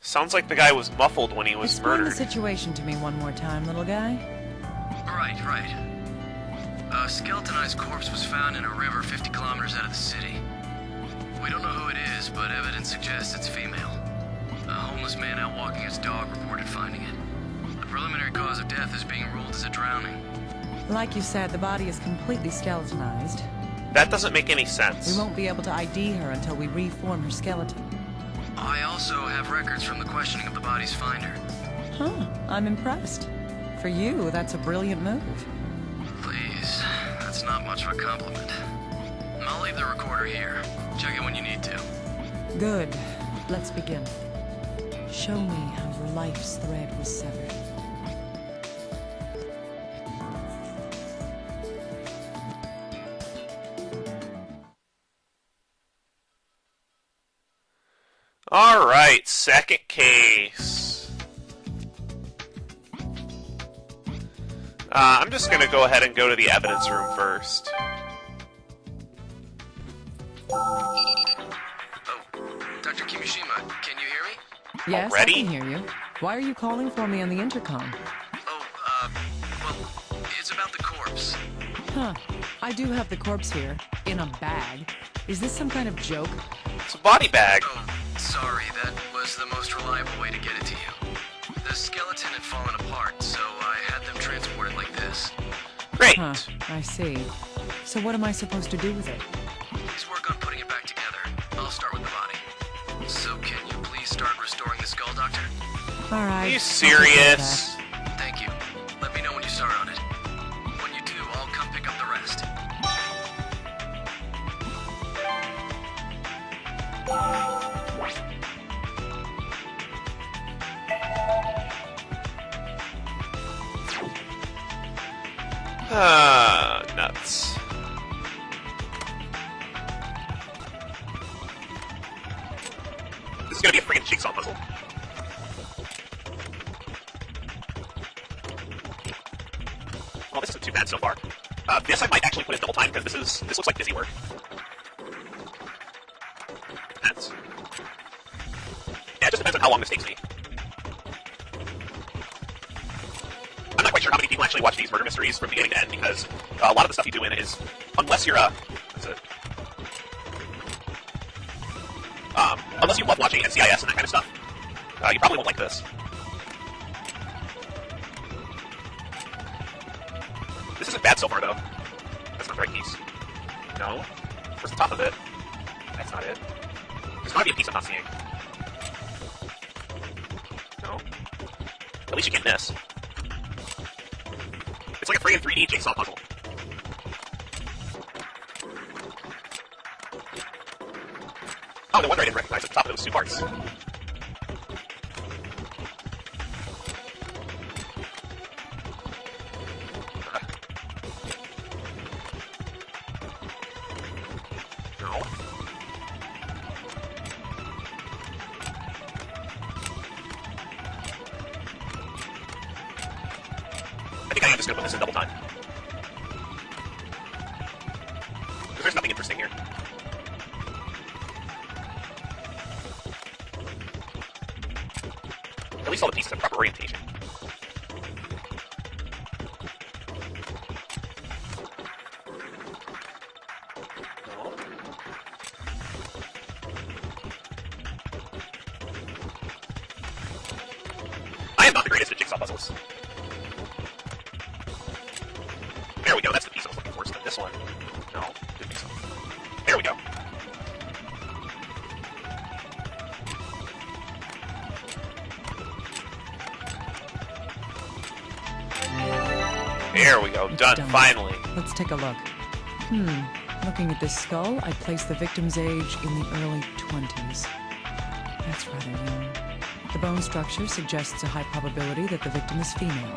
Sounds like the guy was muffled when he was Explain the murdered. situation to me one more time, little guy. Right. A skeletonized corpse was found in a river 50 kilometers out of the city. We don't know who it is, but evidence suggests it's female. A homeless man out walking his dog reported finding it. The preliminary cause of death is being ruled as a drowning. Like you said, the body is completely skeletonized. That doesn't make any We sense. won't be able to ID her until we reform her skeleton. I also have records from the questioning of the body's finder. Huh, I'm impressed. For you, that's a brilliant move. Please, that's not much of a compliment. I'll leave the recorder here. Check it when you need to. Good. Let's begin. Show me how your life's thread was severed. Alright, second case. I'm just gonna go ahead and go to the evidence room first. Oh, Dr. Kimishima, can you hear me? Yes, Already? I can hear you. Why are you calling for me on the intercom? Well, it's about the corpse. Huh. I do have the corpse here, in a bag. Is this some kind of joke? It's a body bag. Oh, sorry, that was the most reliable way to get it to you. The skeleton had fallen apart, so I had them transported like this. Great. Huh, I see. So what am I supposed to do with it? Please work on putting it back together. I'll start with the body. So can you please start restoring the skull, Doctor? All right. Are you I'll take care of serious? Thank you. Let me know when you start on it. When you do, I'll come pick up the rest. Nuts. This is gonna be a freaking jigsaw puzzle. Well, this isn't too bad so far. This I might actually put in double time because this looks like busy work. Depends. Yeah, it just depends on how long this takes me. I'm not quite sure how many people actually watch these murder mysteries from beginning to end because a lot of the stuff you do in it is, unless you're unless you love watching NCIS and that kind of stuff, you probably won't like this. This isn't bad so far, though. That's not the right piece. No. Where's the top of it? That's not it. There's gotta be a piece I'm not seeing. No. At least you get this. It's like a friggin' 3D jigsaw puzzle. Oh, no wonder I didn't recognize the top of those two parts. No. I think I am just gonna put this in double time. Because there's nothing interesting here. At least all the pieces have proper orientation. No. I am not the greatest at jigsaw puzzles. There we go, that's the piece I was looking for. So this one. No, didn't think so. There we go. There we go, done, finally. Let's take a look. Looking at this skull, I'd place the victim's age in the early 20s. That's rather young. The bone structure suggests a high probability that the victim is female.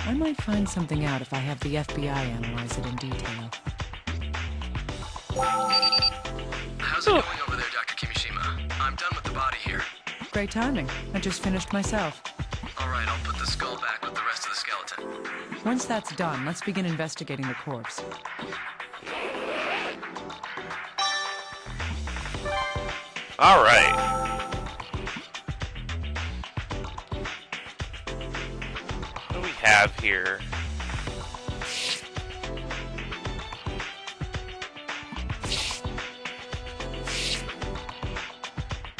I might find something out if I have the FBI analyze it in detail. How's it going over there, Dr. Kimishima? I'm done with the body here. Great timing. I just finished myself. All right, I'll put the skull back with the rest of the skeleton. Once that's done, let's begin investigating the corpse. Alright. What do we have here?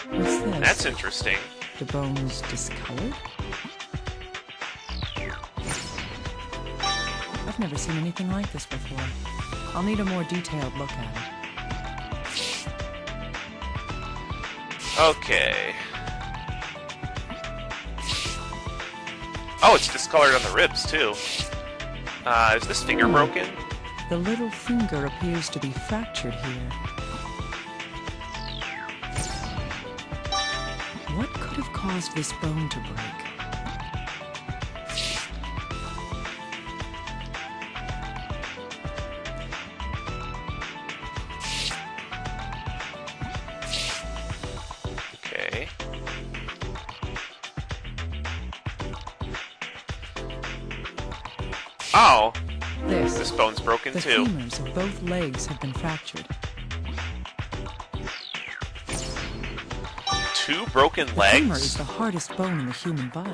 What's this? That's interesting. The bones discolored? I've never seen anything like this before. I'll need a more detailed look at it. Okay. Oh, it's discolored on the ribs, too. Is this finger broken? The little finger appears to be fractured here. What could have caused this bone to break? Okay. Oh, this bone's broken The too. femurs of both legs have been fractured. Two broken The femur legs? is the hardest bone in the human body.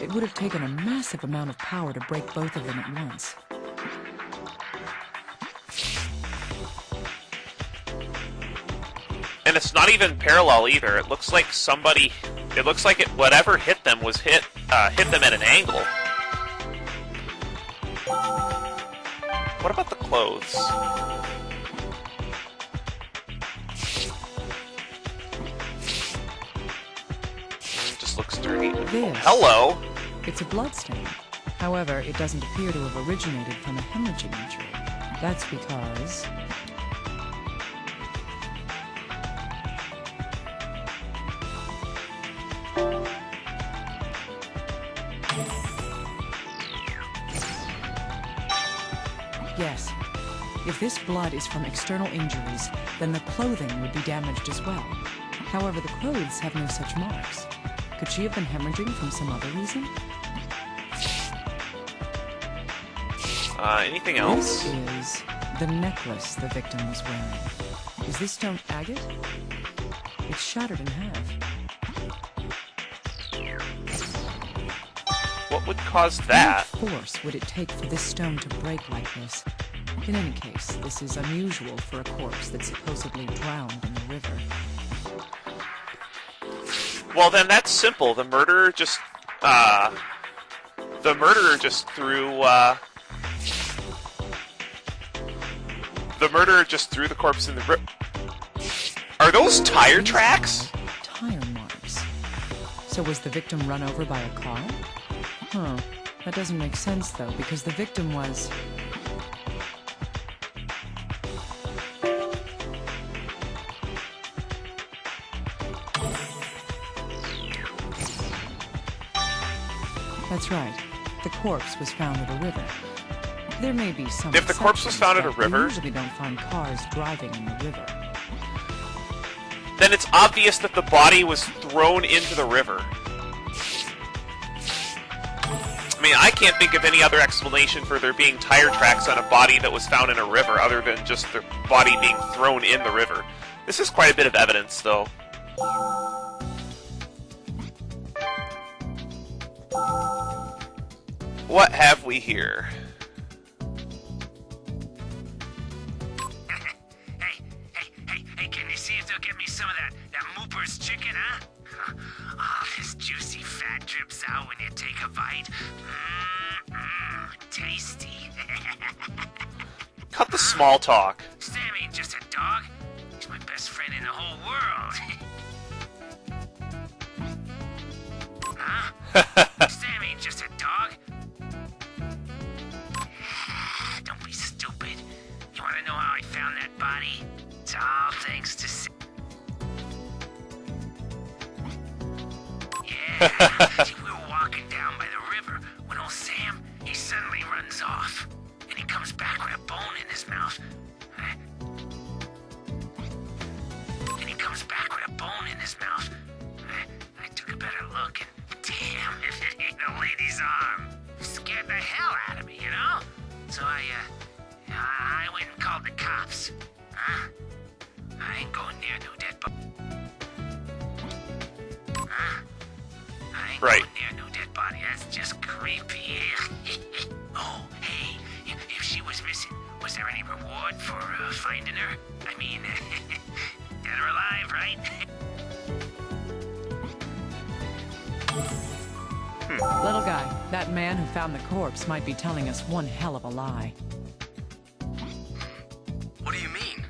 It would have taken a massive amount of power to break both of them at once. And it's not even parallel either. It looks like somebody... It looks like whatever hit them was hit them at an angle. What about the clothes? It just looks dirty. This. Hello! It's a bloodstain. However, it doesn't appear to have originated from a hemorrhaging injury. That's because... Yes. If this blood is from external injuries, then the clothing would be damaged as well. However, the clothes have no such marks. Could she have been hemorrhaging from some other reason? Anything else? This is the necklace the victim was wearing. Is this stone agate? It's shattered in half. What would cause that? What force would it take for this stone to break like this? In any case, this is unusual for a corpse that's supposedly drowned in the river. Well, then that's simple. The murderer just threw the corpse in the river. Are those tire tracks? Tire marks. So was the victim run over by a car? Huh. That doesn't make sense, though, because the victim was... That's right. The corpse was found at a river. There may be some If the corpse was exceptions, found at a but we river- usually don't find cars driving in the river. Then it's obvious that the body was thrown into the river. I mean, I can't think of any other explanation for there being tire tracks on a body that was found in a river other than just the body being thrown in the river. This is quite a bit of evidence, though. What have we here? Hey, can you see if they'll get me some of that Mooper's chicken, huh? Oh, this juicy fat drips out when you take a bite. Tasty. Cut the small talk. Sam ain't just a dog. He's my best friend in the whole world. Huh? Sam ain't just a dog. Don't be stupid. You want to know how I found that body? It's all thanks to Sam. Yeah, see, we were walking down by the river when old Sam, he suddenly runs off. And he comes back with a bone in his mouth. And he comes back with a bone in his mouth. I took a better look and damn, if it ain't a lady's arm. It scared the hell out of me, you know? So I went and called the cops. Huh? I ain't going near no dead body. Right. Near no dead body. That's just creepy. Oh, hey, if she was missing, was there any reward for finding her? I mean, dead or alive, right? Little guy, that man who found the corpse might be telling us one hell of a lie. What do you mean?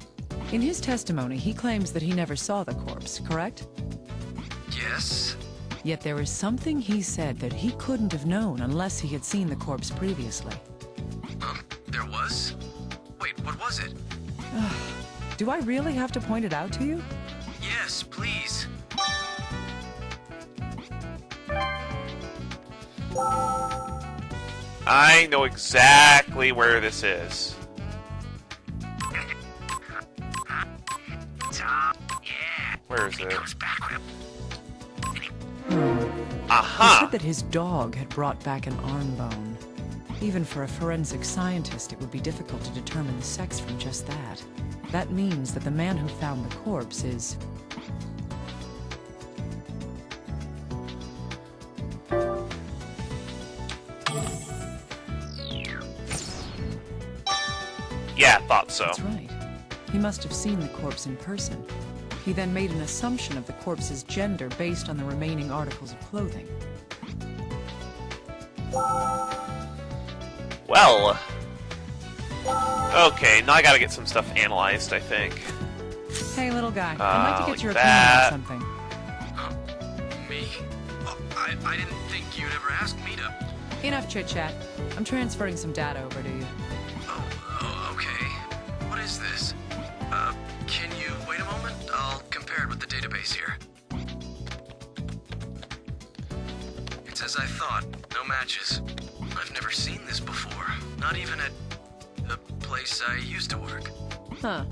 In his testimony, he claims that he never saw the corpse, correct? Yes? Yet there is something he said that he couldn't have known unless he had seen the corpse previously. There was? Wait, what was it? Do I really have to point it out to you? Yes, please. I know exactly where this is. Tom, yeah. Where is He it? comes back with He Aha! said that his dog had brought back an arm bone. Even for a forensic scientist, it would be difficult to determine the sex from just that. That means that the man who found the corpse is... Yeah, thought so. That's right. He must have seen the corpse in person. He then made an assumption of the corpse's gender based on the remaining articles of clothing. Well... Okay, now I gotta get some stuff analyzed, I think. Hey, little guy, I'd like to get like your that. opinion on something. Me? Oh, I didn't think you'd ever ask me to... Enough chit-chat. I'm transferring some data over to you. Oh, okay. What is this? Can you wait a moment? I'll compare it with the database here. It's as I thought. No matches. I've never seen this before. Not even at the place I used to work. Huh.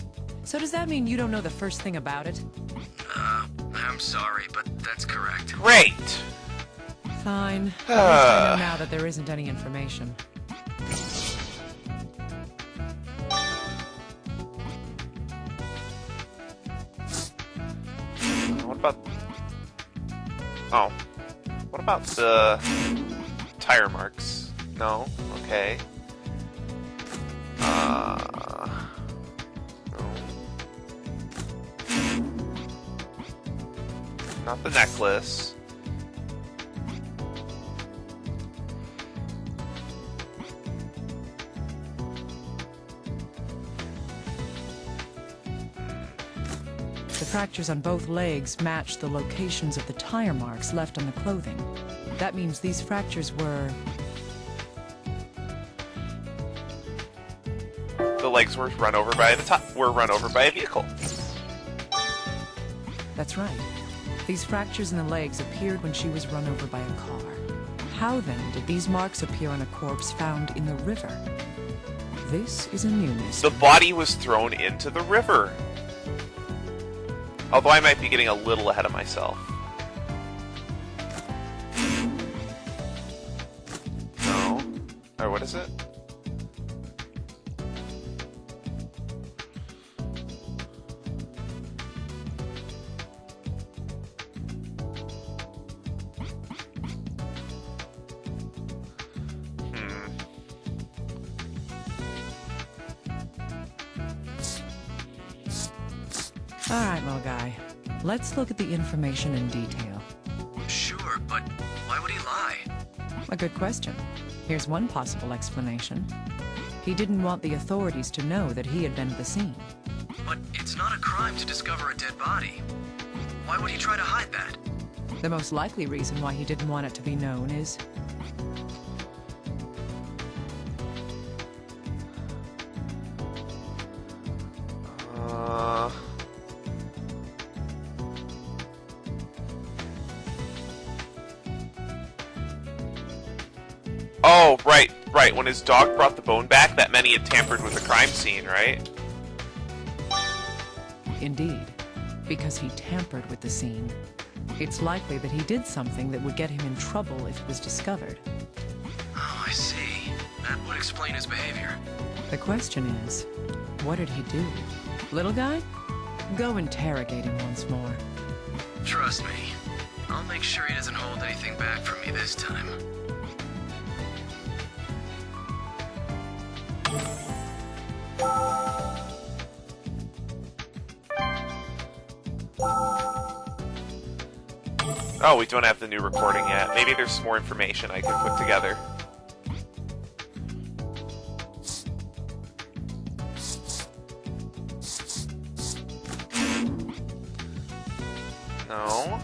So does that mean you don't know the first thing about it? I'm sorry, but that's correct. Great! Fine. At least I know now that there isn't any information. What about... Oh. What about the... tire marks? No? Okay. No. Not the necklace. The fractures on both legs match the locations of the tire marks left on the clothing. That means these fractures were... The legs were run over by a vehicle. That's right. These fractures in the legs appeared when she was run over by a car. How then did these marks appear on a corpse found in the river? This is a new mystery. The body was thrown into the river. Although I might be getting a little ahead of myself. No. Or what is it? All right, little guy. Let's look at the information in detail. Sure, but why would he lie? A good question. Here's one possible explanation. He didn't want the authorities to know that he had been at the scene. But it's not a crime to discover a dead body. Why would he try to hide that? The most likely reason why he didn't want it to be known is... Oh, right. When his dog brought the bone back, that meant he had tampered with the crime scene, right? Indeed. Because he tampered with the scene. It's likely that he did something that would get him in trouble if it was discovered. Oh, I see. That would explain his behavior. The question is, what did he do? Little guy? Go interrogate him once more. Trust me. I'll make sure he doesn't hold anything back from me this time. Oh, we don't have the new recording yet. Maybe there's some more information I could put together. No.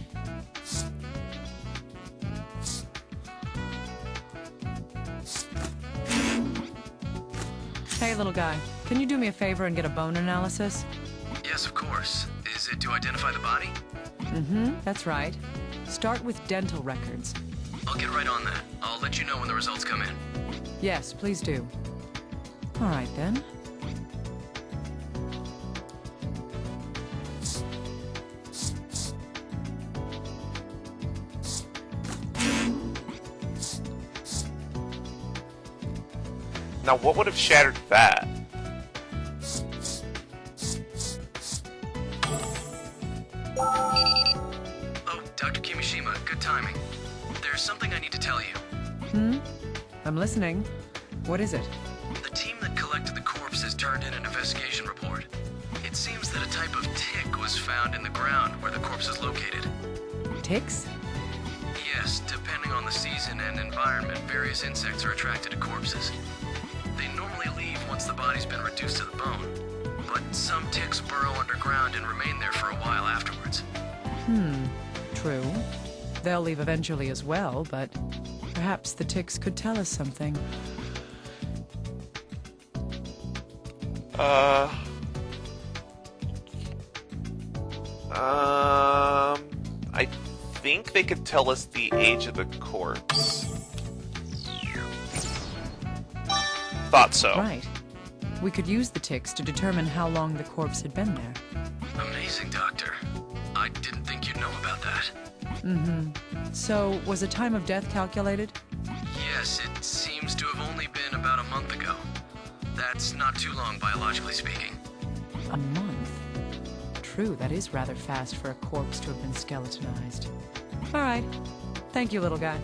Hey, little guy. Can you do me a favor and get a bone analysis? Yes, of course. Is it to identify the body? Mm-hmm, that's right. Start with dental records. I'll get right on that. I'll let you know when the results come in. Yes, please do. All right, then. Now, what would have shattered that? Oh, Dr. Kimishima, good timing. There's something I need to tell you. I'm listening. What is it? The team that collected the corpse has turned in an investigation report. It seems that a type of tick was found in the ground where the corpse is located. Ticks? Yes, depending on the season and environment, various insects are attracted to corpses. They normally leave once the body's been reduced to the bone, but some ticks burrow underground and remain there for a while afterwards. True. They'll leave eventually as well, but perhaps the ticks could tell us something. I think they could tell us the age of the corpse. Thought so. Right. We could use the ticks to determine how long the corpse had been there. Amazing, Doctor. I didn't think you'd know about that. So, was a time of death calculated? Yes, it seems to have only been about a month ago. That's not too long, biologically speaking. A month? True, that is rather fast for a corpse to have been skeletonized. All right. Thank you, little guy.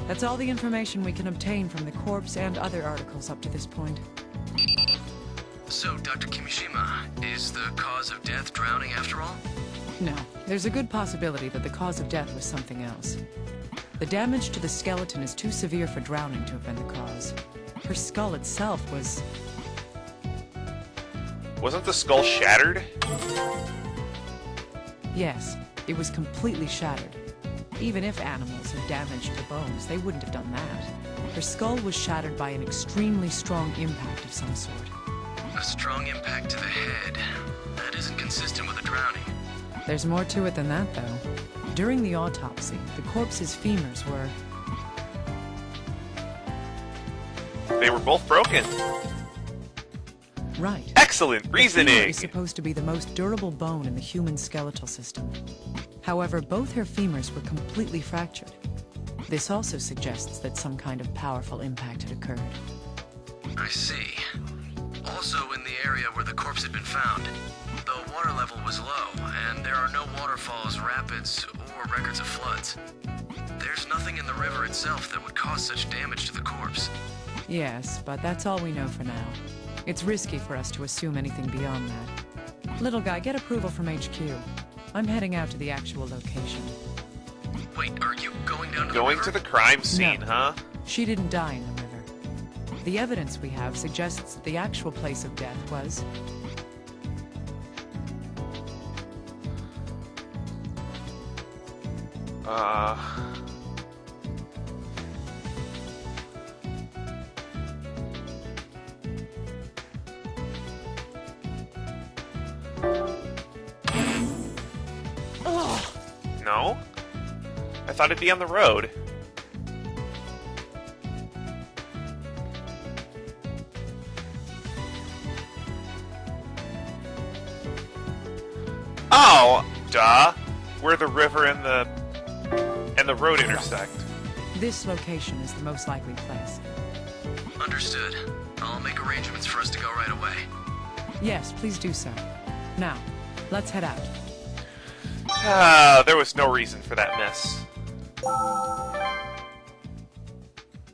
That's all the information we can obtain from the corpse and other articles up to this point. So, Dr. Kimishima, is the cause of death drowning after all? No, there's a good possibility that the cause of death was something else. The damage to the skeleton is too severe for drowning to have been the cause. Her skull itself was... Wasn't the skull shattered? Yes, it was completely shattered. Even if animals had damaged the bones, they wouldn't have done that. Her skull was shattered by an extremely strong impact of some sort. A strong impact to the head. That isn't consistent with a drowning. There's more to it than that, though. During the autopsy, the corpse's femurs were... They were both broken. Right. Excellent The femur reasoning! is supposed to be the most durable bone in the human skeletal system. However, both her femurs were completely fractured. This also suggests that some kind of powerful impact had occurred. I see. Also, in the area where the corpse had been found, the water level was low, and there are no waterfalls, rapids, or records of floods. There's nothing in the river itself that would cause such damage to the corpse. Yes, but that's all we know for now. It's risky for us to assume anything beyond that. Little guy, get approval from HQ. I'm heading out to the actual location. Wait, are you going down to Going the to river? the crime scene, No. huh? She didn't die in the river. The evidence we have suggests that the actual place of death was... No? I thought it'd be on the road. Oh, duh. Where the river and the road intersect. This location is the most likely place. Understood. I'll make arrangements for us to go right away. Yes, please do so. Now, let's head out. There was no reason for that miss.